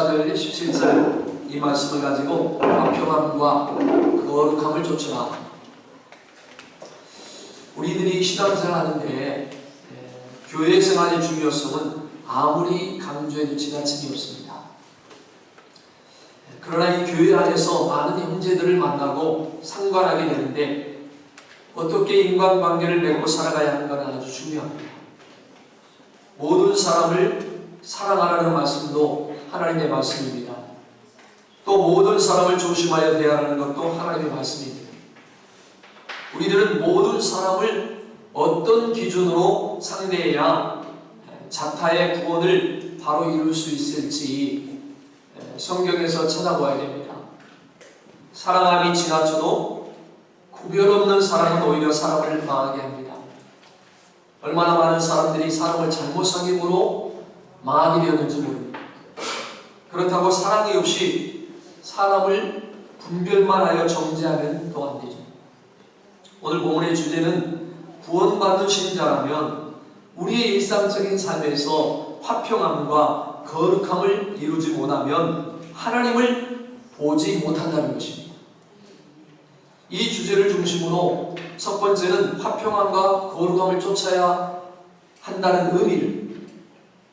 14절 17절 이 말씀을 가지고 화평함과 거룩함을 쫓으라. 우리들이 신앙생활 하는데 교회 생활의 중요성은 아무리 강조해도 지나침이 없습니다. 그러나 이 교회 안에서 많은 형제들을 만나고 상관하게 되는데 어떻게 인간관계를 맺고 살아가야 하는가는 아주 중요합니다. 모든 사람을 사랑하라는 말씀도 하나님의 말씀입니다. 또 모든 사람을 조심하여 대하라는 것도 하나님의 말씀입니다. 우리들은 모든 사람을 어떤 기준으로 상대해야 자타의 구원을 바로 이룰 수 있을지 성경에서 찾아보아야 됩니다. 사랑함이 지나쳐도 구별 없는 사랑은 오히려 사람을 망하게 합니다. 얼마나 많은 사람들이 사람을 잘못 사귐으로 망하게 되었는지 모릅니다. 그렇다고 사랑이 없이 사람을 분별만 하여 정죄하면 또 안 되죠. 오늘 본문의 주제는 구원받은 신자라면 우리의 일상적인 삶에서 화평함과 거룩함을 이루지 못하면 하나님을 보지 못한다는 것입니다. 이 주제를 중심으로 첫 번째는 화평함과 거룩함을 쫓아야 한다는 의미를,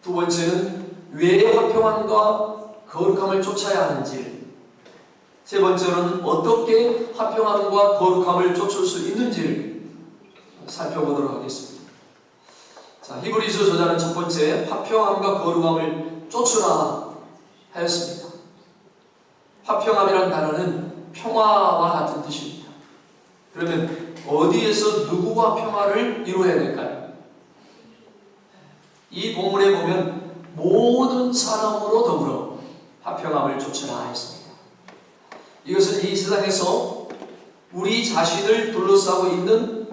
두 번째는 왜 화평함과 거룩함을 쫓아야 하는지를, 세 번째로는 어떻게 화평함과 거룩함을 쫓을 수 있는지를 살펴보도록 하겠습니다. 자, 히브리서 저자는 첫 번째 화평함과 거룩함을 쫓으라 하였습니다. 화평함이라는 단어는 평화와 같은 뜻입니다. 그러면 어디에서 누구와 평화를 이루어야 될까요? 이 본문에 보면 모든 사람으로 더불어 화평함을 쫓으라 했습니다. 이것은 이 세상에서 우리 자신을 둘러싸고 있는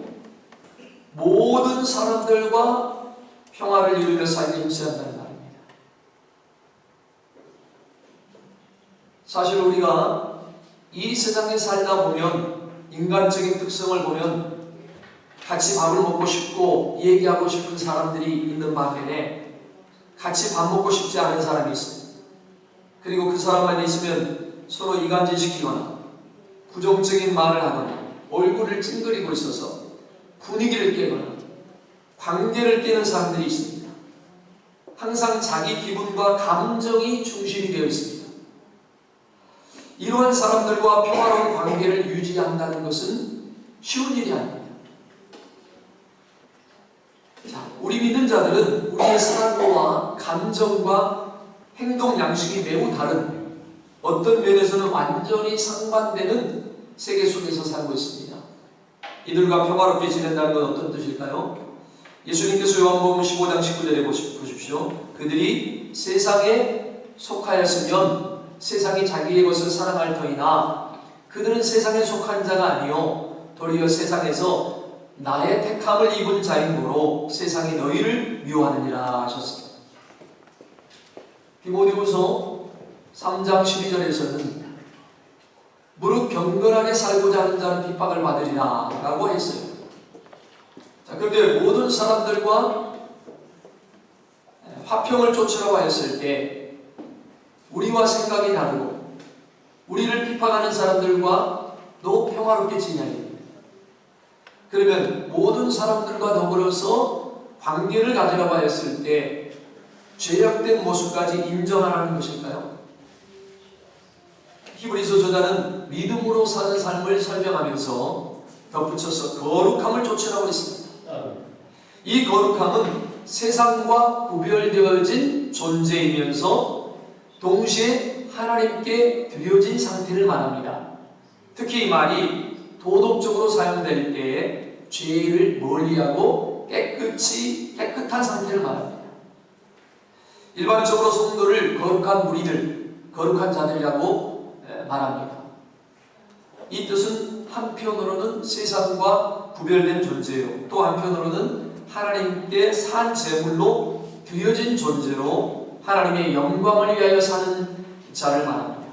모든 사람들과 평화를 이루며 살기 힘써야 한다는 말입니다. 사실 우리가 이 세상에 살다 보면 인간적인 특성을 보면 같이 밥을 먹고 싶고 얘기하고 싶은 사람들이 있는 반면에 같이 밥 먹고 싶지 않은 사람이 있습니다. 그리고 그 사람만 있으면 서로 이간질시키거나 부정적인 말을 하거나 얼굴을 찡그리고 있어서 분위기를 깨거나 관계를 깨는 사람들이 있습니다. 항상 자기 기분과 감정이 중심이 되어 있습니다. 이러한 사람들과 평화로운 관계를 유지한다는 것은 쉬운 일이 아닙니다. 자, 우리 믿는 자들은 우리의 사랑과 감정과 행동 양식이 매우 다른, 어떤 면에서는 완전히 상반되는 세계 속에서 살고 있습니다. 이들과 평화롭게 지낸다는 건 어떤 뜻일까요? 예수님께서 요한복음 15장 19절에 보십시오. 그들이 세상에 속하였으면 세상이 자기의 것을 사랑할 터이나 그들은 세상에 속한 자가 아니요 도리어 세상에서 나의 택함을 입은 자이므로 세상이 너희를 미워하느니라 하셨습니다. 디모데후서 3장 12절에서는 무릇 경건하게 살고자 하는 자는 핍박을 받으리라 라고 했어요. 자, 그런데 모든 사람들과 화평을 쫓으라고 했을 때 우리와 생각이 다르고 우리를 핍박하는 사람들과도 평화롭게 지내야 됩니다. 그러면 모든 사람들과 더불어서 관계를 가지라고 했을 때 죄악된 모습까지 인정하라는 것일까요? 히브리서 저자는 믿음으로 사는 삶을 설명하면서 덧붙여서 거룩함을 쫓으라고 했습니다. 이 거룩함은 세상과 구별되어진 존재이면서 동시에 하나님께 드려진 상태를 말합니다. 특히 이 말이 도덕적으로 사용될 때에 죄를 멀리하고 깨끗한 상태를 말합니다. 일반적으로 성도를 거룩한 무리들, 거룩한 자들이라고 말합니다. 이 뜻은 한편으로는 세상과 구별된 존재요, 또 한편으로는 하나님께 산 제물로 드려진 존재로 하나님의 영광을 위하여 사는 자를 말합니다.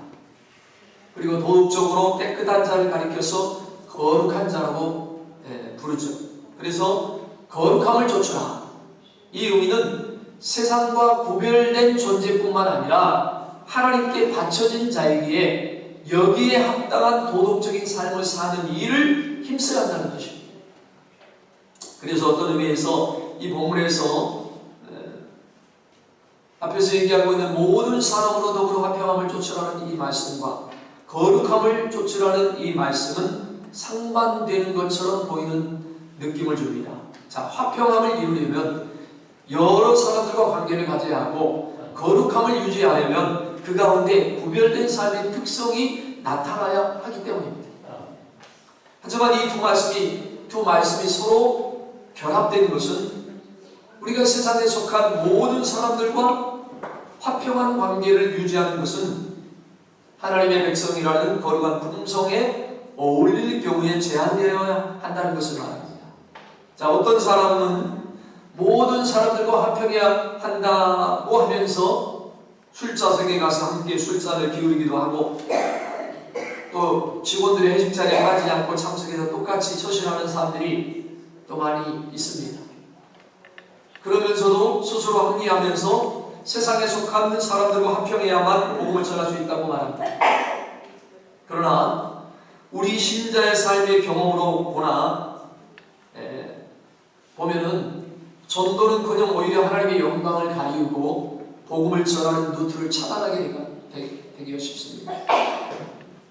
그리고 도덕적으로 깨끗한 자를 가리켜서 거룩한 자라고 부르죠. 그래서 거룩함을 쫓으라. 이 의미는 세상과 구별된 존재뿐만 아니라 하나님께 바쳐진 자에게 여기에 합당한 도덕적인 삶을 사는 일을 힘써야 한다는 것입니다. 그래서 어떤 의미에서 이 본문에서 앞에서 얘기하고 있는 모든 사람으로 더불어 화평함을 쫓으라는 이 말씀과 거룩함을 쫓으라는 이 말씀은 상반되는 것처럼 보이는 느낌을 줍니다. 자, 화평함을 이루려면 여러 사람들과 관계를 가져야 하고 거룩함을 유지하려면 그 가운데 구별된 삶의 특성이 나타나야 하기 때문입니다. 하지만 이 두 말씀이 서로 결합된 것은 우리가 세상에 속한 모든 사람들과 화평한 관계를 유지하는 것은 하나님의 백성이라는 거룩한 품성에 어울릴 경우에 제한되어야 한다는 것을 말합니다. 자, 어떤 사람은 모든 사람들과 화평해야 한다고 하면서 술자석에 가서 함께 술잔을 기울이기도 하고 또 직원들의 회식 자리에 빠지지 않고 참석해서 똑같이 처신하는 사람들이 또 많이 있습니다. 그러면서도 스스로 합리하면서 세상에 속한 사람들과 화평해야만 복음을 전할 수 있다고 말합니다. 그러나 우리 신자의 삶의 경험으로 보면은 전도는커녕 오히려 하나님의 영광을 가리우고 복음을 전하는 루트를 차단하게 되기가 쉽습니다.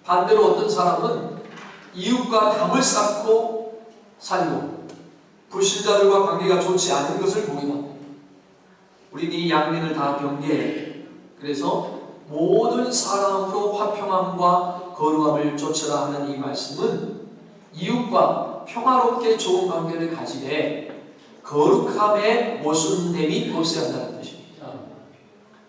반대로 어떤 사람은 이웃과 담을 쌓고 살고 불신자들과 관계가 좋지 않은 것을 보기도 합니다. 우리는 이 양면을 다 경계해. 그래서 모든 사람으로 화평함과 거룩함을 쫓으라 하는 이 말씀은 이웃과 평화롭게 좋은 관계를 가지되 거룩함의 모순됨이 없어야 한다는 뜻입니다.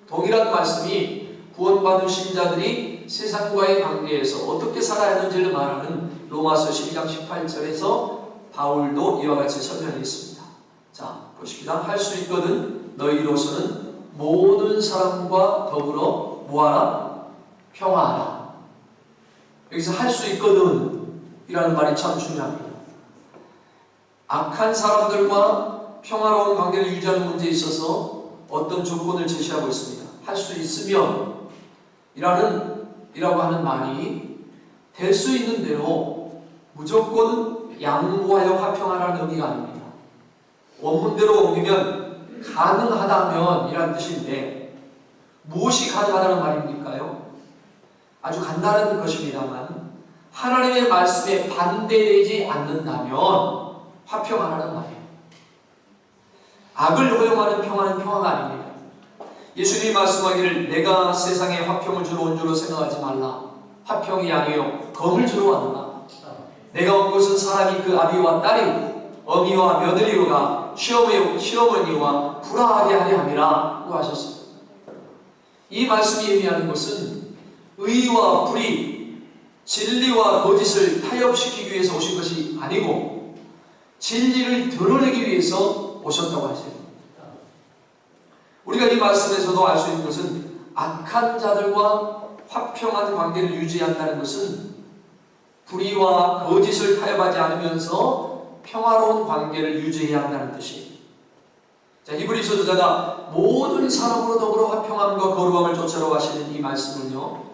동일한 말씀이 구원받은 신자들이 세상과의 관계에서 어떻게 살아야 하는지를 말하는 로마서 12장 18절에서 바울도 이와 같이 설명했습니다. 자, 보십시다. 할 수 있거든 너희로서는 모든 사람과 더불어 뭐하라? 평화하라. 여기서 할 수 있거든 이라는 말이 참 중요합니다. 악한 사람들과 평화로운 관계를 유지하는 문제에 있어서 어떤 조건을 제시하고 있습니다. 할 수 있으면 이라고 하는 말이 될 수 있는 대로 무조건 양보하여 화평하라는 의미가 아닙니다. 원문대로 옮기면 가능하다면 이라는 뜻인데 무엇이 가능하다는 말입니까요? 아주 간단한 것입니다만 하나님의 말씀에 반대되지 않는다면 화평하라는 말이에요. 악을 허용하는 평화는 평화가 아닙니다. 예수님이 말씀하기를 내가 세상에 화평을 주러 온 줄로 생각하지 말라. 화평이 아니요 검을 주러 왔노라. 내가 온 것은 사람이 그 아비와 딸이 어미와 며느리가 시어머니와 불화하게 하려 함이라고 하셨습니다. 이 말씀이 의미하는 것은 의와 불의, 진리와 거짓을 타협시키기 위해서 오신 것이 아니고 진리를 드러내기 위해서 오셨다고 하십니다. 우리가 이 말씀에서도 알 수 있는 것은 악한 자들과 화평한 관계를 유지한다는 것은 불의와 거짓을 타협하지 않으면서 평화로운 관계를 유지해야 한다는 뜻이에요. 자, 히브리서 저자가 모든 사람으로 더불어 화평함과 거룩함을 쫓으라고 하시는 이 말씀은요,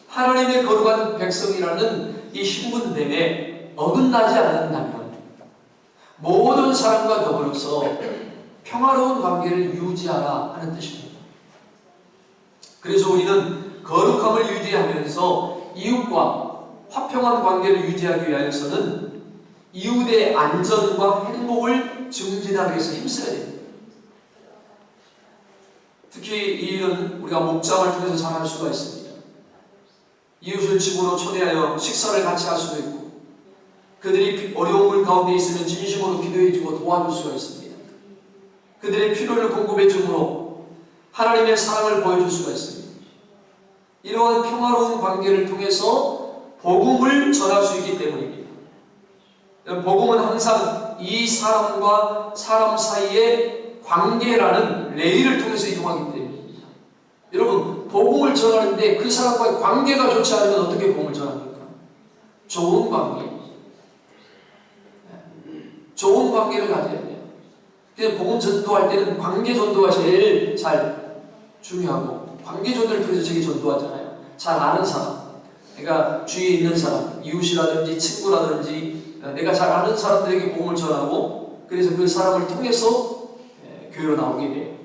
하나님의 거룩한 백성이라는 이 신분됨에 어긋나지 않는다면 모든 사람과 더불어서 평화로운 관계를 유지하라 하는 뜻입니다. 그래서 우리는 거룩함을 유지하면서 이웃과 화평한 관계를 유지하기 위하여서는 이웃의 안전과 행복을 증진하기 위해서 힘써야 됩니다. 특히 이 일은 우리가 목장을 통해서 잘 할 수가 있습니다. 이웃을 집으로 초대하여 식사를 같이 할 수도 있고 그들이 어려운 가운데 있으면 진심으로 기도해주고 도와줄 수가 있습니다. 그들의 필요를 공급해 주므로 하나님의 사랑을 보여줄 수가 있습니다. 이러한 평화로운 관계를 통해서 복음을 전할 수 있기 때문입니다. 복음은 항상 이 사람과 사람 사이의 관계라는 레일을 통해서 이동하기 때문입니다. 여러분, 복음을 전하는데 그 사람과의 관계가 좋지 않으면 어떻게 복음을 전합니까? 좋은 관계. 좋은 관계를 가져야 돼요. 그래서 복음 전도할 때는 관계 전도가 제일 잘 중요하고 관계존들을 통해서 저기 전도하잖아요. 잘 아는 사람, 그러니까 주위에 있는 사람, 이웃이라든지 친구라든지 내가 잘 아는 사람들에게 복음을 전하고 그래서 그 사람을 통해서 교회로 나오게 돼요.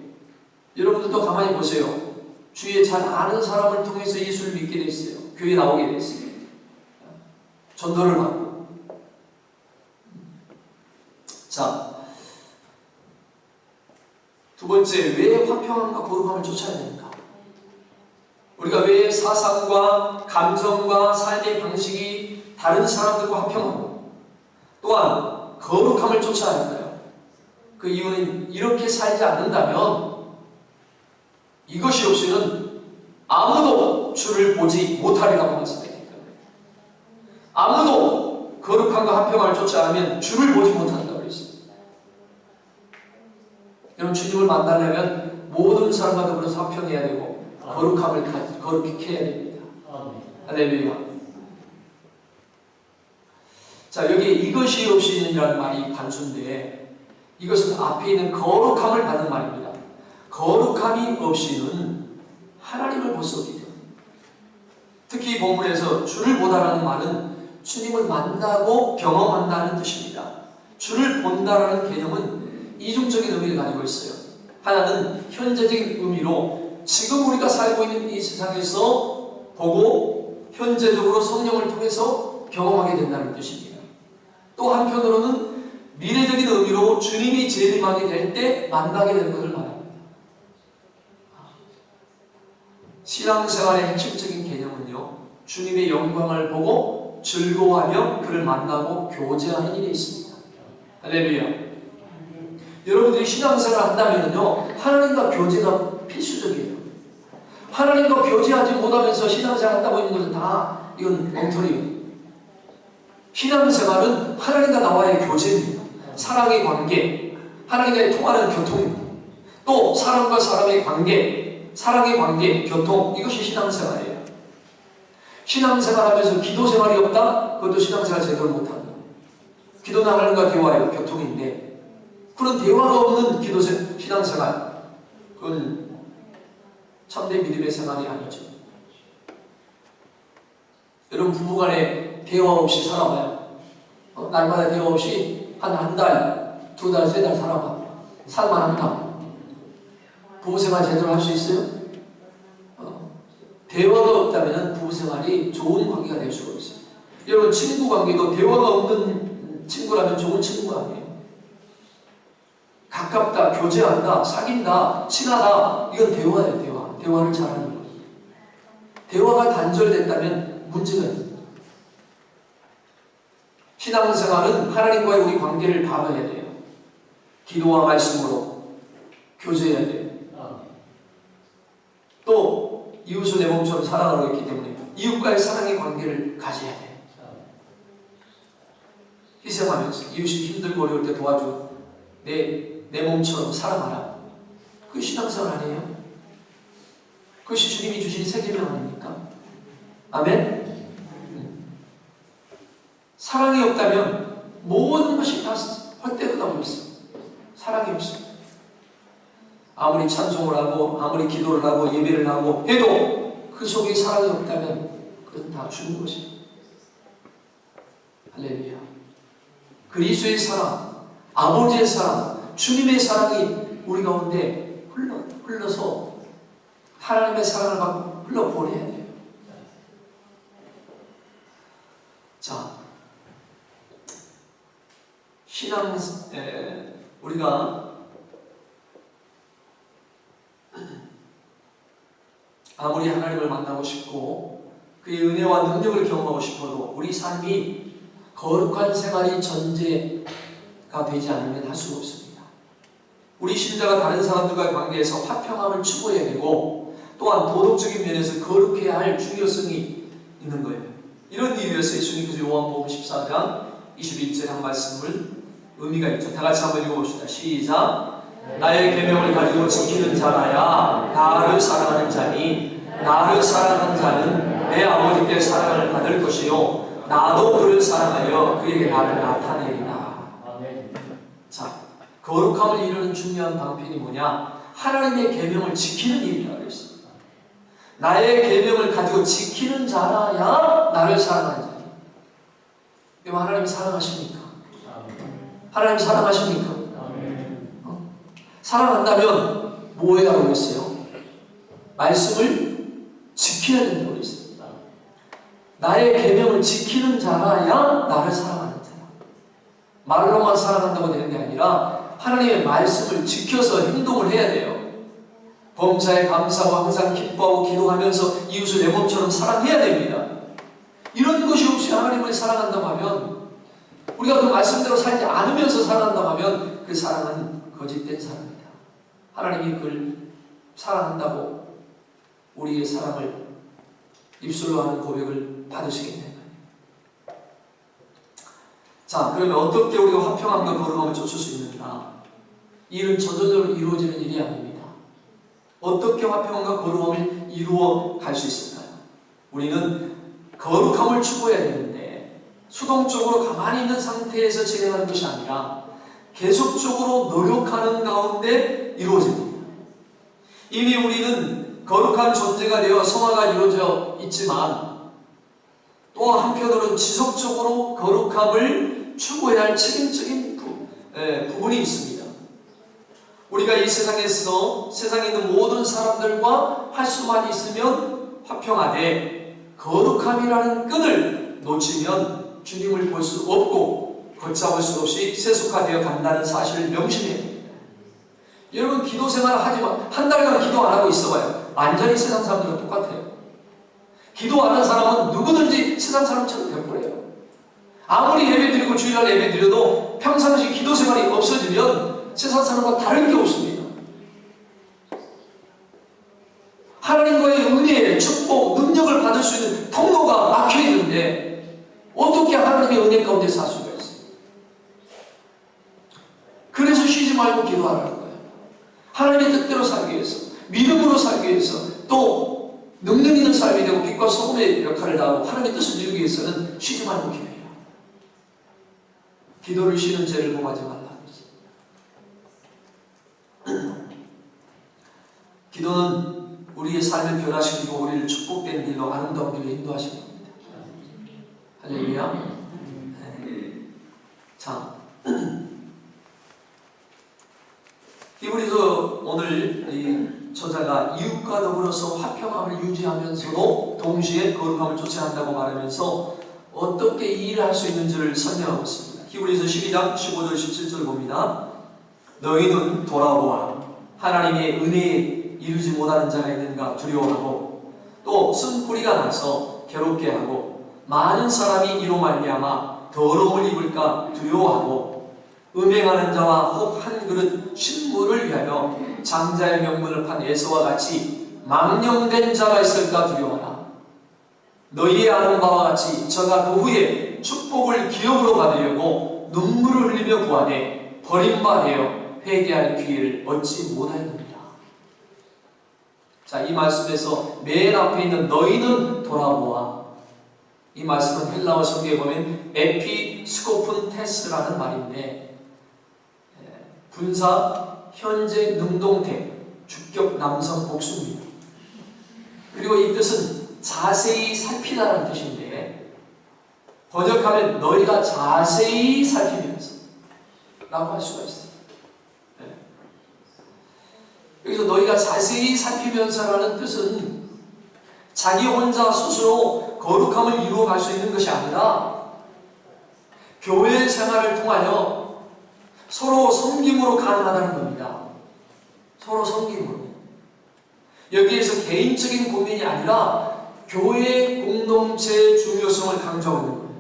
여러분들도 가만히 보세요. 주위에 잘 아는 사람을 통해서 예수를 믿게 됐어요. 교회에 나오게 됐어요. 전도를 받고. 자, 두 번째, 왜 화평함과 거룩함을 쫓아야 됩니까? 우리가 왜 사상과 감정과 삶의 방식이 다른 사람들과 화평하고 또한 거룩함을 쫓아야 할까요? 그 이유는 이렇게 살지 않는다면 이것이 없이는 아무도 주를 보지 못하리라고 말씀했기 때문에 아무도 거룩함과 화평함을 쫓아하면 주를 보지 못한다고 그랬습니다. 여러분 주님을 만나려면 모든 사람과 더불어서 화평해야 되고 거룩함을 거룩해야 됩니다. 할렐루야. 자, 여기 이것이 없이는이라는 말이 단순인데 이것은 앞에 있는 거룩함을 받는 말입니다. 거룩함이 없이는 하나님을 볼 수 없기 때문에 특히 본문에서 주를 보다라는 말은 주님을 만나고 경험한다는 뜻입니다. 주를 본다라는 개념은 이중적인 의미를 가지고 있어요. 하나는 현재적인 의미로 지금 우리가 살고 있는 이 세상에서 보고 현재적으로 성령을 통해서 경험하게 된다는 뜻입니다. 또 한편으로는 미래적인 의미로 주님이 재림하게 될 때 만나게 되는 것을 말합니다. 신앙생활의 핵심적인 개념은요, 주님의 영광을 보고 즐거워하며 그를 만나고 교제하는 일이 있습니다. 할렐루야. 여러분들이 신앙생활을 한다면요, 하나님과 교제가 필수적이에요. 하나님과 교제하지 못하면서 신앙생활 한다고 있는 것은 다 이건 엉터리예요. 신앙생활은 하나님과 나와의 교제입니다. 사랑의 관계, 하나님과의 통하는 교통입니다. 또 사람과 사람의 관계, 사랑의 관계, 교통, 이것이 신앙생활이에요. 신앙생활하면서 기도생활이 없다? 그것도 신앙생활 제대로 못합니다. 기도는 하나님과 대화예요. 교통인데 그런 대화가 없는 신앙생활, 그건 참된 믿음의 생활이 아니죠. 여러분 부부간에 대화 없이 살아봐요. 날마다 대화 없이 한 달, 두 달, 세 달 살아봐. 살만한다. 부부생활 제대로 할 수 있어요? 대화가 없다면 부부생활이 좋은 관계가 될 수가 있어요. 여러분 친구 관계도 대화가 없는 친구라면 좋은 친구가 아니에요. 가깝다, 교제한다, 사귄다, 친하다, 이건 대화예요. 대화를 잘하는 거예요. 대화가 단절됐다면 문제가 있습니다. 신앙생활은 하나님과의 우리 관계를 바로 해야 돼요. 기도와 말씀으로 교제해야 돼요. 또 이웃을 내 몸처럼 사랑하고 있기 때문에 이웃과의 사랑의 관계를 가져야 돼요. 희생하면서 이웃이 힘들고 어려울 때 도와줘. 내 몸처럼 사랑하라. 그게 신앙생활 아니에요? 그것이 주님이 주신 세계명 아닙니까? 아멘? 사랑이 없다면 모든 것이 다 헛되다 보였어. 사랑이 없어. 아무리 찬송을 하고 아무리 기도를 하고 예배를 하고 해도 그 속에 사랑이 없다면 그건 다 죽은 것이에요. 할렐루야. 그리스도의 사랑, 아버지의 사랑, 주님의 사랑이 우리 가운데 흘러서 하나님의 사랑을 받고 흘러보내야 돼요. 자, 우리가 아무리 하나님을 만나고 싶고 그의 은혜와 능력을 경험하고 싶어도 우리 삶이 거룩한 생활이 전제가 되지 않으면 할 수가 없습니다. 우리 신자가 다른 사람들과의 관계에서 화평함을 추구해야 되고 또한 도덕적인 면에서 거룩해야 할 중요성이 있는 거예요. 이런 이유에서 예수님께서 요한복음 14장 21절 한 말씀을 의미가 있죠. 다 같이 한번 읽어봅시다. 시작. 나의 계명을 가지고 지키는 자라야 나를 사랑하는 자니 나를 사랑하는 자는 내 아버지께 사랑을 받을 것이요 나도 그를 사랑하여 그에게 나를 나타내리라. 자, 거룩함을 이루는 중요한 방편이 뭐냐? 하나님의 계명을 지키는 일이라고 했습니다. 나의 계명을 가지고 지키는 자라야 나를 사랑하는 자니. 여러분, 하나님 사랑하십니까? 하나님 사랑하십니까? 사랑한다면 뭐 해야 하겠어요? 말씀을 지켜야 된다고 했습니다. 나의 계명을 지키는 자라야 나를 사랑하는 자라. 말로만 사랑한다고 되는 게 아니라 하나님의 말씀을 지켜서 행동을 해야 돼요. 범사에 감사하고 항상 기뻐하고 기도하면서 이웃을 내 몸처럼 사랑해야 됩니다. 이런 것이 없이 하나님을 사랑한다고 하면, 우리가 그 말씀대로 살지 않으면서 사랑한다고 하면 그 사랑은 거짓된 사랑입니다. 하나님이 그를 사랑한다고 우리의 사랑을 입술로 하는 고백을 받으시겠네요. 자, 그러면 어떻게 우리가 화평함과 거룩함을 쫓을 수 있는가? 이 일은 저절로 이루어지는 일이 아닙니다. 어떻게 화평함과 거룩함을 이루어 갈 수 있을까요? 우리는 거룩함을 추구해야 되는데 수동적으로 가만히 있는 상태에서 진행하는 것이 아니라 계속적으로 노력하는 가운데 이루어집니다. 이미 우리는 거룩한 존재가 되어 성화가 이루어져 있지만 또 한편으로는 지속적으로 거룩함을 추구해야 할 책임적인 부분이 있습니다. 우리가 이 세상에서 세상에 있는 모든 사람들과 할 수만 있으면 화평하되 거룩함이라는 끈을 놓치면 주님을 볼 수 없고 걷잡을 수 없이 세속화되어 간다는 사실을 명심해야 됩니다. 여러분, 기도 생활 하지만 한 달간 기도 안 하고 있어봐요. 완전히 세상 사람들과 똑같아요. 기도 안 하는 사람은 누구든지 세상 사람처럼 되어버려요. 아무리 예배드리고 주일날 예배드려도 평상시 기도 생활이 없어지면 세상 사람과 다른 게 없습니다. 하나님과의 은혜, 축복, 능력을 받을 수 있는 통로가 막혀 있는데 어떻게 하나님의 은혜 가운데 살 수가 있어요? 그래서 쉬지 말고 기도하라는 거예요. 하나님의 뜻대로 살기 위해서, 믿음으로 살기 위해서, 또 능력 있는 삶이 되고 빛과 소금의 역할을 다하고 하나님의 뜻을 이루기 위해서는 쉬지 말고 기도해요. 기도를 쉬는 죄를 범하지 말라. 기도는 우리의 삶을 변화시키고 우리를 축복된 길로, 아름다운 길로 인도하시는 겁니다. 할렐루야. 네. 자, 히브리서 오늘 이 저자가 이웃과 더불어서 화평함을 유지하면서도 동시에 거룩함을 쫓아야 한다고 말하면서 어떻게 이 일을 할 수 있는지를 설명하고 있습니다. 히브리서 12장 15절 17절 봅니다. 너희는 돌아보아 하나님의 은혜에 이루지 못하는 자가 있는가 두려워하고 또 쓴 뿌리가 나서 괴롭게 하고 많은 사람이 이로 말미암아 더러움을 입을까 두려워하고 음행하는 자와 혹 한 그릇 식물을 위하여 장자의 명분을 판 에서와 같이 망령된 자가 있을까 두려워하라. 너희의 아는 바와 같이 저가 그 후에 축복을 기업으로 받으려고 눈물을 흘리며 구하되 버림받아 회개할 기회를 얻지 못하였느니라. 자, 이 말씀에서 맨 앞에 있는 너희는 돌아보아, 이 말씀은 헬라어 성경에 보면 에피스코픈테스라는 말인데 분사, 현재, 능동태, 주격, 남성, 복수입니다. 그리고 이 뜻은 자세히 살피다라는 뜻인데 번역하면 너희가 자세히 살피면서 라고 할 수가 있어요. 여기서 너희가 자세히 살피면서라는 뜻은 자기 혼자 스스로 거룩함을 이루어갈 수 있는 것이 아니라 교회 생활을 통하여 서로 섬김으로 가능하다는 겁니다. 서로 섬김으로. 여기에서 개인적인 고민이 아니라 교회 공동체의 중요성을 강조하는 거예요.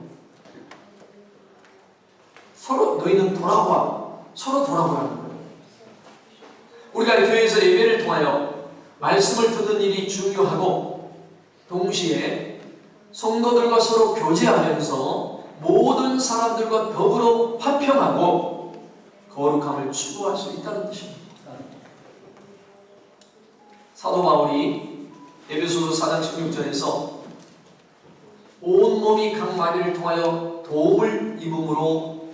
서로 너희는 돌아와. 서로 돌아보라는 거예요. 우리가 교회에서 예배를 통하여 말씀을 듣는 일이 중요하고 동시에 성도들과 서로 교제하면서 모든 사람들과 더불어 화평하고 거룩함을 추구할 수 있다는 뜻입니다. 사도 바울이 에베소서 4장 16절에서 온몸이 각 마디를 통하여 도움을 입음으로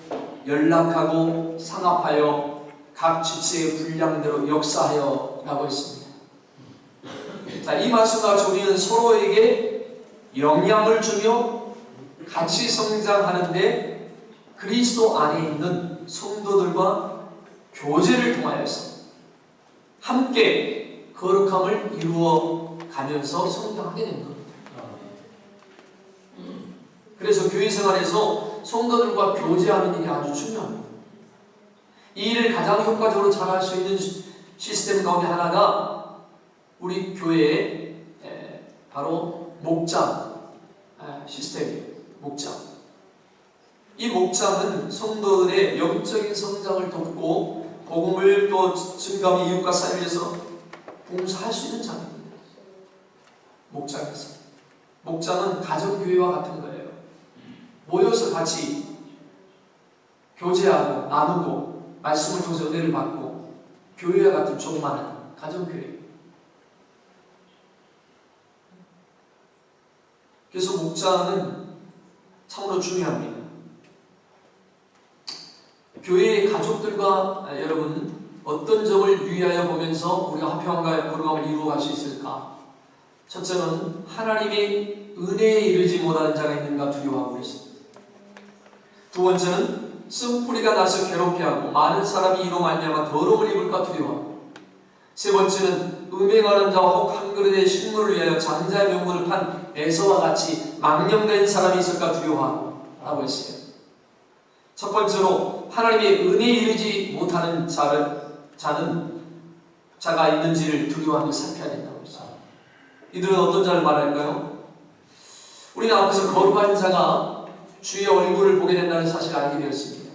연락하고 상합하여 각 지체의 분량대로 역사하여 라고 했습니다. 자, 이 말씀과 같이 우리는 서로에게 영향을 주며 같이 성장하는데 그리스도 안에 있는 성도들과 교제를 통하여서 함께 거룩함을 이루어 가면서 성장하게 된 겁니다. 그래서 교회 생활에서 성도들과 교제하는 일이 아주 중요합니다. 이 일을 가장 효과적으로 잘할 수 있는 시스템 가운데 하나가 우리 교회의 바로 목장 시스템이에요. 목장. 이 목장은 성도들의 영적인 성장을 돕고 복음을 또 증거하며 이웃과 사회에서 봉사할 수 있는 장입니다. 목장에서. 목장은 가정교회와 같은 거예요. 모여서 같이 교제하고 나누고 말씀을 통해서 은혜를 받고 교회와 같은 조그마한 가정교회. 그래서 목장은 참으로 중요합니다. 교회의 가족들과 여러분 어떤 점을 유의하여 보면서 우리가 화평과 거룩함을 이루어갈 수 있을까? 첫째는 하나님의 은혜에 이르지 못하는 자가 있는가 두려워하고 있습니다. 두 번째는 쓴뿌리가 나서 괴롭게하고 많은 사람이 이로 말미암아 더러움을 입을까 두려워하고, 세 번째는 음행하는 자와 혹 한 그릇의 식물을 위하여 장자의 명분을 판 에서와 같이 망령된 사람이 있을까 두려워하고 했어요. 첫 번째로 하나님의 은혜에 이르지 못하는 자가 있는지를 두려워하며 살펴야 된다고 했어요. 이들은 어떤 자를 말할까요? 우리는 앞에서 거룩한 자가 주의 얼굴을 보게 된다는 사실을 알게 되었습니다.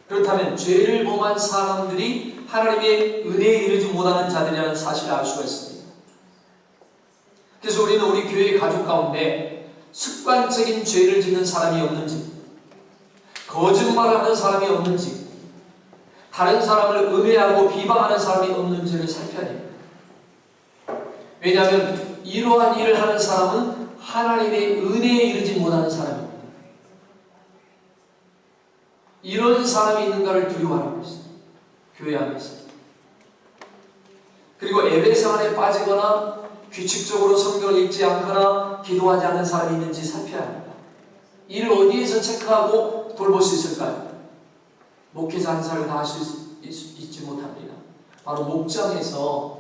그렇다면 죄를 범한 사람들이 하나님의 은혜에 이르지 못하는 자들이라는 사실을 알 수가 있습니다. 그래서 우리는 우리 교회의 가족 가운데 습관적인 죄를 짓는 사람이 없는지, 거짓말하는 사람이 없는지, 다른 사람을 음해하고 비방하는 사람이 없는지를 살펴야 됩니다. 왜냐하면 이러한 일을 하는 사람은 하나님의 은혜에 이르지 못하는 사람입니다. 이런 사람이 있는가를 두려워하는 것입니다. 교회 안에서. 그리고 예배 생활에 빠지거나 규칙적으로 성경을 읽지 않거나 기도하지 않는 사람이 있는지 살펴야 합니다. 이를 어디에서 체크하고 돌볼 수 있을까요? 목회자 한 사람을 다 할 수 있지 못합니다. 바로 목장에서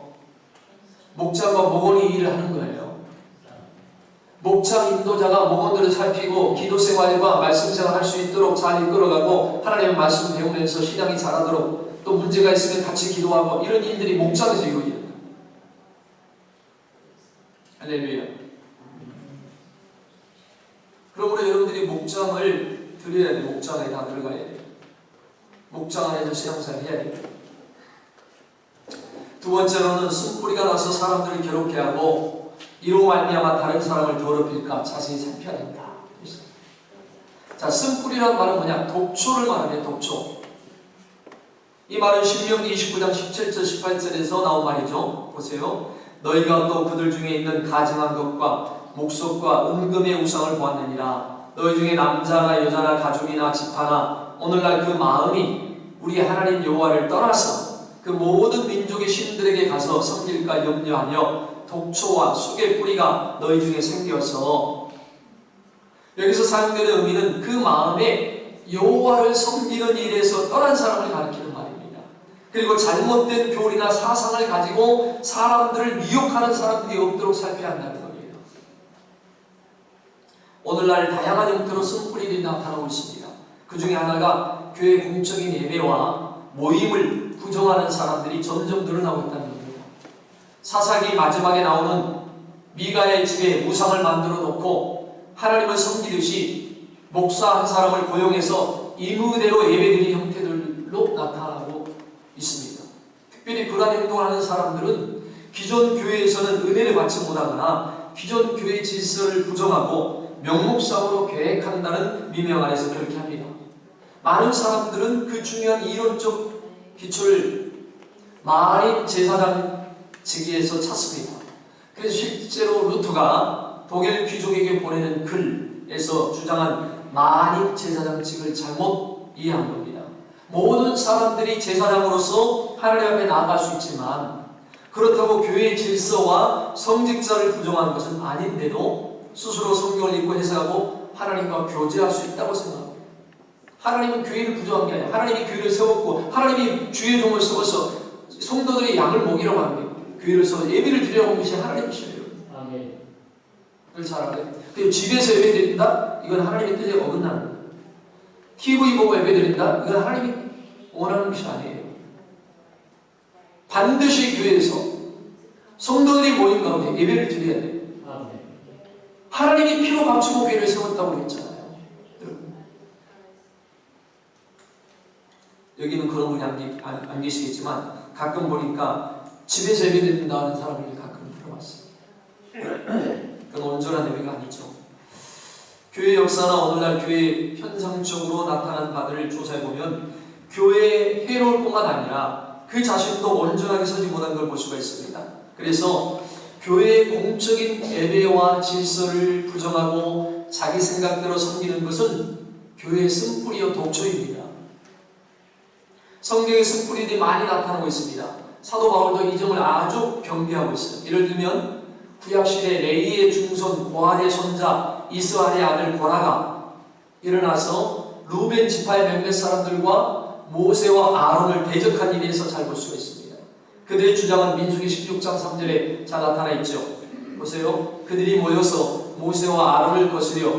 목장과 목원이 일을 하는 거예요. 목장 인도자가 목원들을 살피고 기도 생활과 말씀 생활 할 수 있도록 잘 이끌어가고 하나님의 말씀 배우면서 신앙이 자라도록 또 문제가 있으면 같이 기도하고 이런 일들이 목장에서 이루어집니다. 할렐루야. 그러므로 여러분들이 목장을 드려야 돼요. 목장에 다 들어가야 돼요. 목장 안에서 신앙생활 해야 돼요. 두 번째로는 쓴뿌리가 나서 사람들을 괴롭게 하고 이로 말미암아 다른 사람을 더럽힐까 자세히 살펴야 된다. 자, 쓴뿌리라는 말은 뭐냐? 독초를 말하면 독초. 이 말은 신명기 29장 17절 18절에서 나온 말이죠. 보세요. 너희가 또 그들 중에 있는 가증한 것과 목석과 은금의 우상을 보았느니라. 너희 중에 남자나 여자나 가족이나 집하나 오늘날 그 마음이 우리 하나님 여호와를 떠나서 그 모든 민족의 신들에게 가서 섬길까 염려하며 독초와 쑥의 뿌리가 너희 중에 생겨서, 여기서 사용되는 의미는 그 마음에 여호와를 섬기는 일에서 떠난 사람을 가리키는 말입니다. 그리고 잘못된 교리나 사상을 가지고 사람들을 미혹하는 사람들이 없도록 살펴야 한다는 겁니다. 오늘날 다양한 형태로 쓴뿌리들이 나타나고 있습니다. 그 중에 하나가 교회 공적인 예배와 모임을 부정하는 사람들이 점점 늘어나고 있다는 겁니다. 사사기 마지막에 나오는 미가의 집에 우상을 만들어 놓고 하나님을 섬기듯이 목사 한 사람을 고용해서 임의대로 예배드리는 형태들로 나타나고 있습니다. 특별히 그러한 행동을 하는 사람들은 기존 교회에서는 은혜를 받지 못하거나 기존 교회 질서를 부정하고 명목상으로 계획한다는 미명 아래서 그렇게 합니다. 많은 사람들은 그 중요한 이론적 기초를 마린 제사장 직위에서 찾습니다. 그래서 실제로 루터가 독일 귀족에게 보내는 글에서 주장한 마린 제사장직을 잘못 이해한 겁니다. 모든 사람들이 제사장으로서 하나님 앞에 나아갈 수 있지만 그렇다고 교회의 질서와 성직자를 부정하는 것은 아닌데도 스스로 성경을 읽고 해석하고 하나님과 교제할 수 있다고 생각합니다. 하나님은 교회를 부정한 게 아니라 하나님이 교회를 세웠고 하나님이 주의 종을 세워서 성도들의 양을 먹이라고 하는 게 교회를 세워 예배를 드리라고 하는 것이 하나님이시에요. 아멘. 그걸 잘 알아요. 그리고 집에서 예배 드린다? 이건 하나님의 뜻에 어긋나는 거예요. TV 보고 예배 드린다? 이건 하나님이 원하는 것이 아니에요. 반드시 교회에서 성도들이 모인 가운데 예배를 드려야 돼요. 하나님이 피로 감추고 교회를 세웠다고 했잖아요. 여기는 그런 분이 안 계시겠지만 가끔 보니까 집에서 예배 드린다는 사람을 가끔 들어봤어요. 그건 온전한 예배가 아니죠. 교회 역사나 오늘날 교회 현상적으로 나타난 바들을 조사해보면 교회에 해로울 뿐만 아니라 그 자신도 온전하게 서지 못한 걸 볼 수가 있습니다. 그래서 교회의 공적인 예배와 질서를 부정하고 자기 생각대로 섬기는 것은 교회의 쓴뿌리요 독초입니다. 성경의 쓴뿌리들이 많이 나타나고 있습니다. 사도 바울도 이 점을 아주 경계하고 있어요. 예를 들면 구약시대 레위의 중손 고핫의 손자 이스라엘의 아들 고라가 일어나서 루벤 지파의 몇몇 사람들과 모세와 아론을 대적한 일에서 잘 볼 수가 있습니다. 그들의 주장은 민수기 16장 3절에 잘 나타나 있죠. 보세요. 그들이 모여서 모세와 아론을 거스려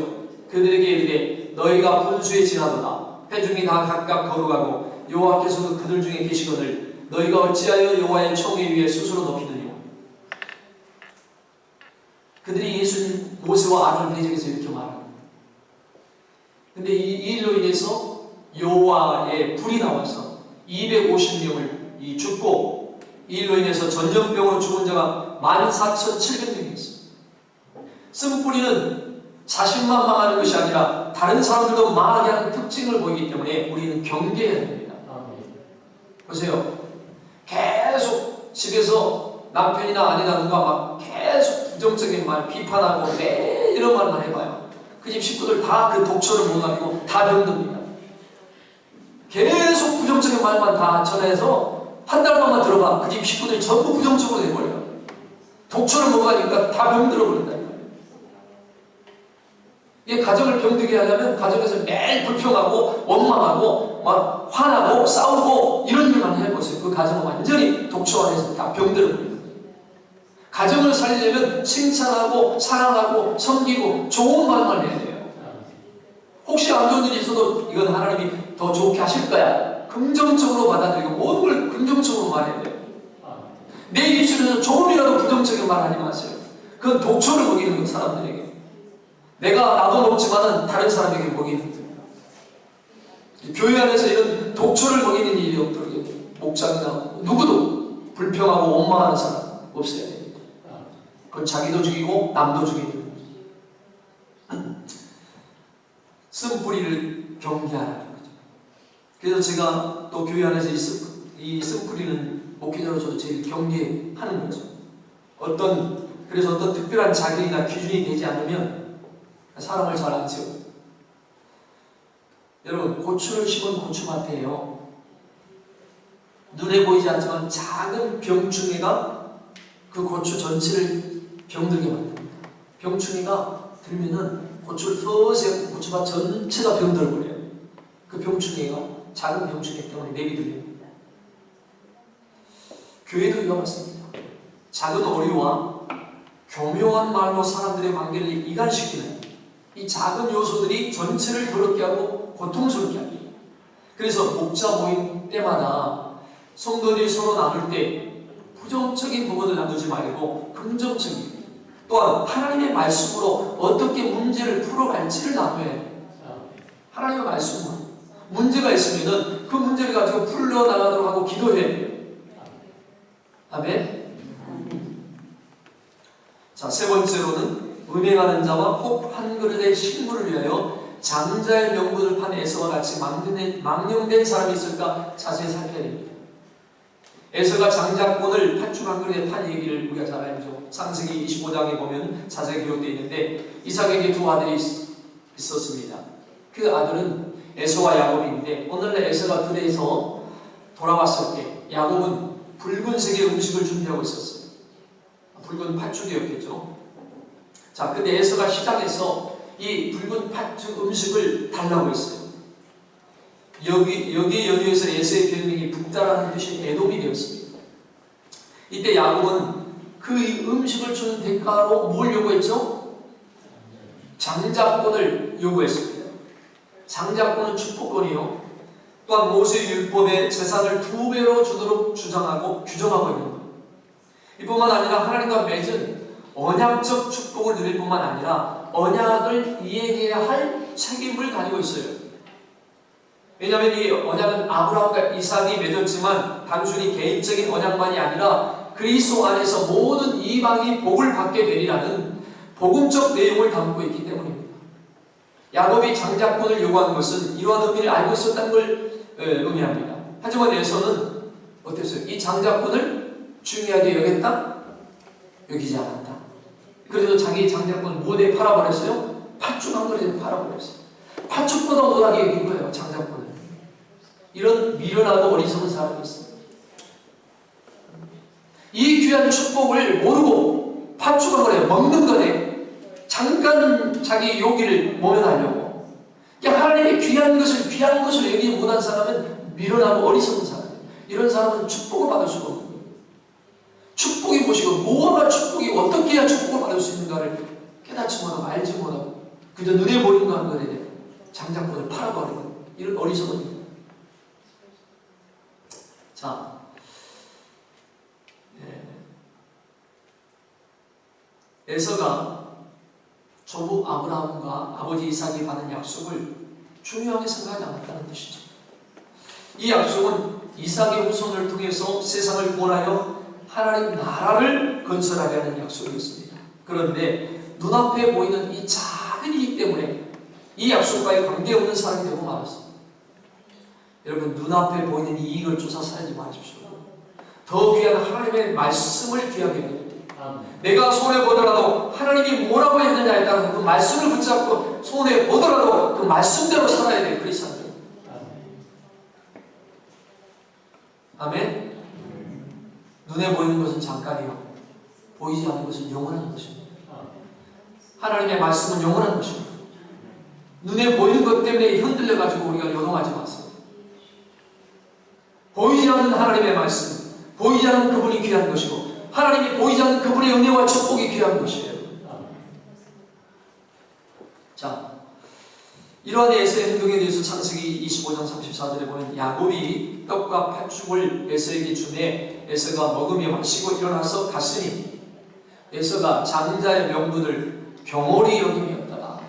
그들에게 이르되 너희가 분수에 지나도다. 회중이 다 각각 거룩하고 여호와께서도 그들 중에 계시거늘 너희가 어찌하여 여호와의 총회 위에 스스로 높이느냐. 그들이 예수님 모세와 아론을 대적해서 이렇게 말합니다. 근데 이 일로 인해서 여호와의 불이 나와서 250명을 죽고 이 일로 인해서 전염병으로 죽은 자가 14,700명이 있습니다. 쓴뿌리는 자신만 망하는 것이 아니라 다른 사람들도 망하게 하는 특징을 보이기 때문에 우리는 경계해야 됩니다. 보세요. 계속 집에서 남편이나 아내나 누가 막 계속 부정적인 말 비판하고 매일 이런 말만 해봐요. 그 집 식구들 다 그 독초를 못 가지고 다 병듭니다. 계속 부정적인 말만 다 전해서 한 달만만 들어봐. 그 집 식구들 전부 부정적으로 돼버려요. 독초를 못 가니까 다 병들어 버린다니까요. 이게 가정을 병들게 하려면 가정에서 매일 불평하고 원망하고 막 화나고 싸우고 이런 일만 해보세요. 그 가정은 완전히 독초 안에서 다 병들어 버려요. 가정을 살리려면 칭찬하고 사랑하고 섬기고 좋은 말만 해야 돼요. 혹시 안 좋은 일이 있어도 이건 하나님이 더 좋게 하실 거야. 긍정적으로 받아들이고 모든 걸 긍정적으로 말해야 돼요. 내 입술에서 조금이라도 부정적인 말 하지 마세요. 그건 독초를 먹이는 거 사람들에게. 내가 나도 먹지만은 다른 사람에게 먹이는 거예요. 교회 안에서 이런 독초를 먹이는 일이 없도록 목장이나 누구도 불평하고 원망하는 사람 없어야 돼요. 그건 자기도 죽이고 남도 죽이는 거죠. 쓴뿌리를 경계하라는 거죠. 그래서 제가 또 교회 안에서 이 쓴뿌리는 목회자로서도 제일 경계하는 거죠. 그래서 어떤 특별한 자격이나 기준이 되지 않으면 사람을 잘 안 지어요. 여러분, 고추를 심은 고추밭이에요. 눈에 보이지 않지만 작은 병충해가 그 고추 전체를 병들게 만듭니다. 병충해가 들면은 고추를 서서히 고추밭 전체가 병들어버려요. 그 병충해가 작은 병충해 때문에 내비들립니다. 교회도 이와 같습니다. 작은 오류와 교묘한 말로 사람들의 관계를 이간시키는 이 작은 요소들이 전체를 더럽게 하고 고통스럽게 합니다. 그래서 목자 모임 때마다 성도들이 서로 나눌 때 부정적인 부분을 나누지 말고 긍정적인, 또한 하나님의 말씀으로 어떻게 문제를 풀어갈지를 나눠야 해요. 하나님의 말씀으로 문제가 있으면 그 문제를 가지고 풀어나가도록 하고 기도해야 돼요. 아멘. 자, 세 번째로는 음행하는 자와 혹 한 그릇의 식물을 위하여 장자의 명분을 판 에서와 같이 망령된 사람이 있을까 자세히 살펴야 됩니다. 에서가 장자권을 팥죽 한 그릇에 판 얘기를 우리가 잘 알죠. 창세기 25장에 보면 자세히 기록되어 있는데 이삭에게 두 아들이 있었습니다. 그 아들은 에서와 야곱인데 오늘날 에서가 들에서 돌아왔을 때 야곱은 붉은색의 음식을 준비하고 있었어요. 붉은 팥죽이었겠죠. 자, 근데 에서가 시장에서 이 붉은 팥죽 음식을 달라고 했어요. 여기에 연유해서 에서의 별명이 북다라는 뜻이 에돔이 되었습니다. 이때 야곱은 그 음식을 주는 대가로 뭘 요구했죠? 장자권을 요구했습니다. 장자권은 축복권이요. 또한 모세의 율법에 재산을 2배로 주도록 주장하고 규정하고 있는 것. 이뿐만 아니라 하나님과 맺은 언약적 축복을 누릴 뿐만 아니라 언약을 이행해야 할 책임을 가지고 있어요. 왜냐하면 이 언약은 아브라함과 이삭이 맺었지만 단순히 개인적인 언약만이 아니라 그리스도 안에서 모든 이방이 복을 받게 되리라는 복음적 내용을 담고 있기 때문입니다. 야곱이 장자권을 요구하는 것은 이러한 의미를 알고 있었다는 걸 의미합니다. 하지만 에서는 어땠어요? 이 장자권을 중요하게 여겼다? 여기지 않았다. 그래서 자기 장자권을 무엇에 팔아버렸어요? 팥죽 한 그릇에 팔아버렸어요. 팥죽보다 못하게 여긴 거예요, 장자권을. 이런 미련하고 어리석은 사람이 있어요. 이 귀한 축복을 모르고 팥죽 한 그릇에 먹는 거네. 잠깐 자기 요기를 모면하려고. 하나님의 귀한 것을 여기지 못한 사람은 미련하고 어리석은 사람이에요. 이런 사람은 축복을 받을 수가 없는 거예요. 축복이 무엇이고 무엇과 축복이 어떻게 해야 축복을 받을 수 있는가를 깨닫지 못하고 알지 못하고 그저 눈에 보이는 거 한 거에 장자권을 팔아버리는 이런 어리석은 일. 자, 에서가 조부 아브라함과 아버지 이삭이 받은 약속을 중요하게 생각하지 않았다는 뜻이죠. 이 약속은 이삭의 후손을 통해서 세상을 구원하여 하나님 나라를 건설하게 하는 약속이었습니다. 그런데 눈앞에 보이는 이 작은 이익 때문에 이 약속과의 관계없는 사람이 되고 말았습니다. 여러분, 눈앞에 보이는 이익을 쫓아 살지 마십시오. 더 귀한 하나님의 말씀을 귀하게 여깁니다. 내가 손해보더라도 하나님이 뭐라고 했느냐에 따라 그 말씀을 붙잡고 손해보더라도 그 말씀대로 살아야 될 그리스도인들. 아멘. 눈에 보이는 것은 잠깐이요 보이지 않는 것은 영원한 것입니다. 하나님의 말씀은 영원한 것입니다. 눈에 보이는 것 때문에 흔들려가지고 우리가 요동하지 마세요. 보이지 않는 하나님의 말씀, 보이지 않는 그분이 귀한 것이고 하나님이 보이지 않는 그분의 은혜와 축복이 귀한 것이에요. 자, 이러한 에서의 행동에 대해서 창세기 25장 34절에 보면 야곱이 떡과 팥죽을 에서에게 주매 에서가 먹으며 마시고 일어나서 갔으니 에서가 장자의 명분을 경홀히 여김이었더라.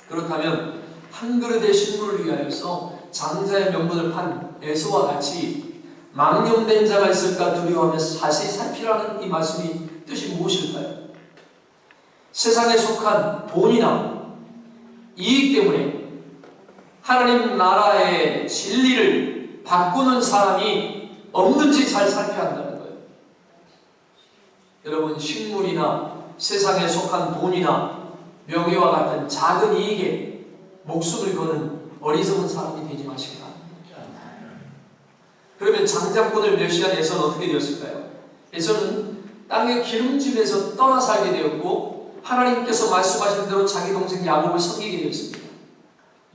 그렇다면 한 그릇의 식물을 위하여서 장자의 명분을 판 에서와 같이 망령된 자가 있을까 두려워하면서 자세히 살피라는 이 말씀이 뜻이 무엇일까요? 세상에 속한 돈이나 이익 때문에 하나님 나라의 진리를 바꾸는 사람이 없는지 잘 살펴야 한다는 거예요. 여러분, 식물이나 세상에 속한 돈이나 명예와 같은 작은 이익에 목숨을 거는 어리석은 사람이 되지 마시기 바랍니다. 그러면 장자권을 멸시한 에서는 어떻게 되었을까요? 에서는 땅의 기름짐에서 떠나 살게 되었고 하나님께서 말씀하신 대로 자기 동생 야곱을 섬기게 되었습니다.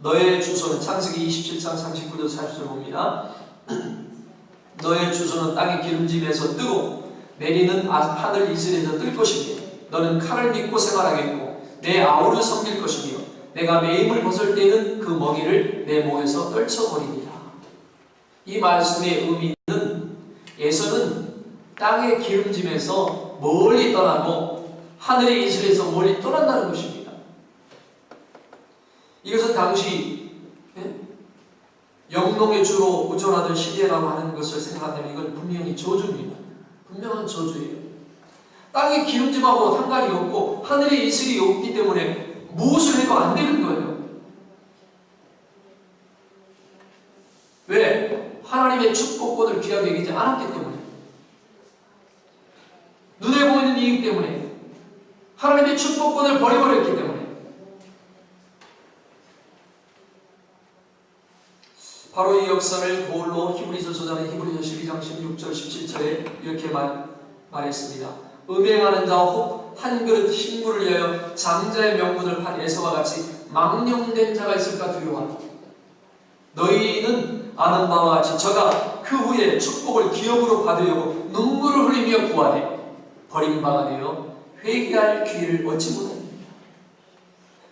너의 주소는 창세기 27장 39절 40절 봅니다. 너의 주소는 땅의 기름짐에서 뜨고 내리는 하늘 이슬에서 뜰 것이며 너는 칼을 믿고 생활하겠고 내 아우를 섬길 것이며 내가 매임을 벗을 때는 그 먹이를 내 목에서 떨쳐버리리라. 이 말씀의 의미는 에서는 땅의 기름짐에서 멀리 떠나고 하늘의 이슬에서 멀리 떠난다는 것입니다. 이것은 당시 영농의 주로 의존하던 시대라고 하는 것을 생각한다면 이건 분명히 저주입니다. 분명한 저주예요. 땅의 기름짐하고 상관이 없고 하늘의 이슬이 없기 때문에 무엇을 해도 안 되는 거예요. 왜? 하나님의 축복권을 귀하게 여기지 않았기 때문에, 눈에 보이는 이익 때문에, 하나님의 축복권을 버려버렸기 때문에. 바로 이 역사를 거울로 히브리서 저자는 히브리서 12장 16절 17절에 이렇게 말했습니다. 음행하는 자 혹 한 그릇 식물을 위하여 장자의 명분을 판 에서와 같이 망령된 자가 있을까 두려워하라. 너희는 아는 바와 같이 저가 그 후에 축복을 기업으로 받으려고 눈물을 흘리며 구하되 버림받아 되어 회개할 기회를 얻지 못합니다.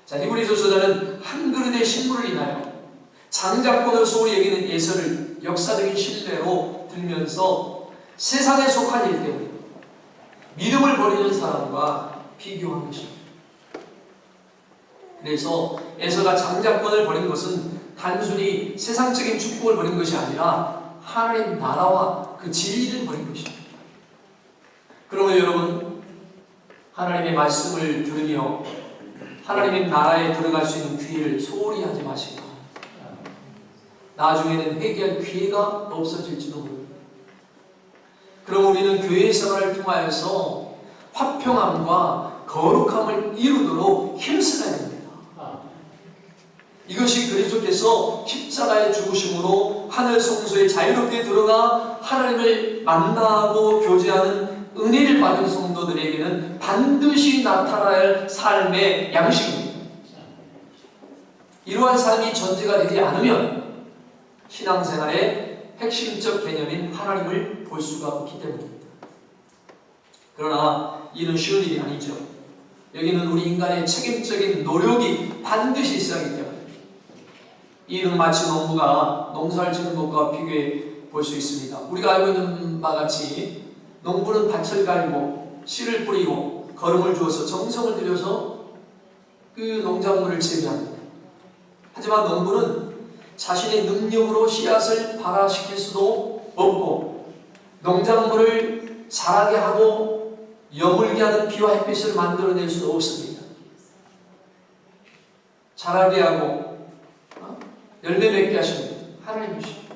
자, 히브리서 저자는 한 그릇의 식물을 인하여 장자권을 소홀히 여기는 예서를 역사적인 신뢰로 들면서 세상에 속한 일 때문에 믿음을 버리는 사람과 비교한 것입니다. 그래서 에서가 장자권을 버린 것은 단순히 세상적인 축복을 버린 것이 아니라 하나님 나라와 그 진리를 버린 것입니다. 그러면 여러분, 하나님의 말씀을 들으며 하나님의 나라에 들어갈 수 있는 기회를 소홀히 하지 마시고 나중에는 회개할 기회가 없어질지도 모릅니다. 그럼 우리는 교회 생활을 통하여서 화평함과 거룩함을 이루도록 힘써야 됩니다. 이것이 그리스도께서 십자가의 죽으심으로 하늘 성소에 자유롭게 들어가 하나님을 만나고 교제하는 은혜를 받은 성도들에게는 반드시 나타나야 할 삶의 양식입니다. 이러한 삶이 전제가 되지 않으면 신앙생활의 핵심적 개념인 하나님을 볼 수가 없기 때문입니다. 그러나 이는 쉬운 일이 아니죠. 여기는 우리 인간의 책임적인 노력이 반드시 있어야 하기 때문에 이 일은 마치 농부가 농사를 짓는 것과 비교해 볼 수 있습니다. 우리가 알고 있는 바와 같이 농부는 밭을 갈고 씨를 뿌리고 거름을 주어서 정성을 들여서 그 농작물을 재배합니다. 하지만 농부는 자신의 능력으로 씨앗을 발화시킬 수도 없고 농작물을 자라게 하고 여물게 하는 비와 햇빛을 만들어낼 수도 없습니다. 자라게 하고 열매 맺게 하시는 하나님이십니다.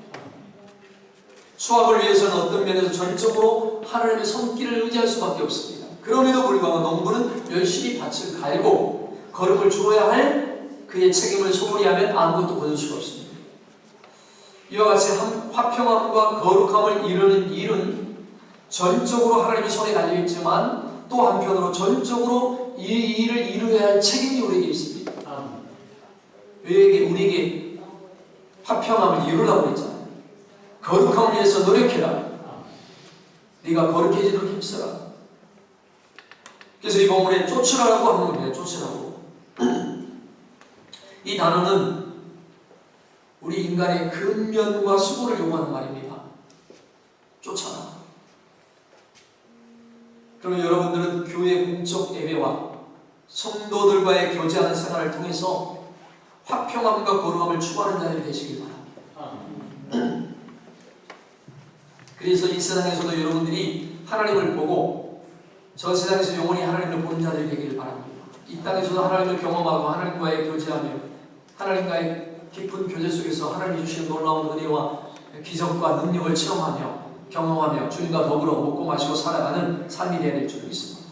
수확을 위해서는 어떤 면에서 전적으로 하나님의 손길을 의지할 수밖에 없습니다. 그럼에도 불구하고 농부는 열심히 밭을 갈고 거름을 주어야 할 그의 책임을 소홀히 하면 아무것도 거둘 수가 없습니다. 이와 같이 화평함과 거룩함을 이루는 일은 전적으로 하나님의 손에 달려있지만 또 한편으로 전적으로 이 일을 이루어야 할 책임이 우리에게 있습니다. 우리에게 화평함을 이루라고 했잖아요. 거룩함을 위해서 노력해라. 네가 거룩해지도록 힘써라. 그래서 이 본문에 쫓으라고 하는 겁니다. 쫓으라고. 이 단어는 우리 인간의 근면과 수고를 요구하는 말입니다. 쫓아라. 그러면 여러분들은 교회 공적 예배와 성도들과의 교제하는 생활을 통해서 화평함과 거룩함을 추구하는 자들이 되시길 바랍니다. 그래서 이 세상에서도 여러분들이 하나님을 보고 저 세상에서 영원히 하나님을 보는 자들이 되기를 바랍니다. 이 땅에서도 하나님을 경험하고 하나님과의 교제하며 하나님과의 깊은 교제 속에서 하나님이 주시는 놀라운 은혜와 기적과 능력을 체험하며 경험하며 주님과 더불어 먹고 마시고 살아가는 삶이 되어야 될 줄 믿습니다.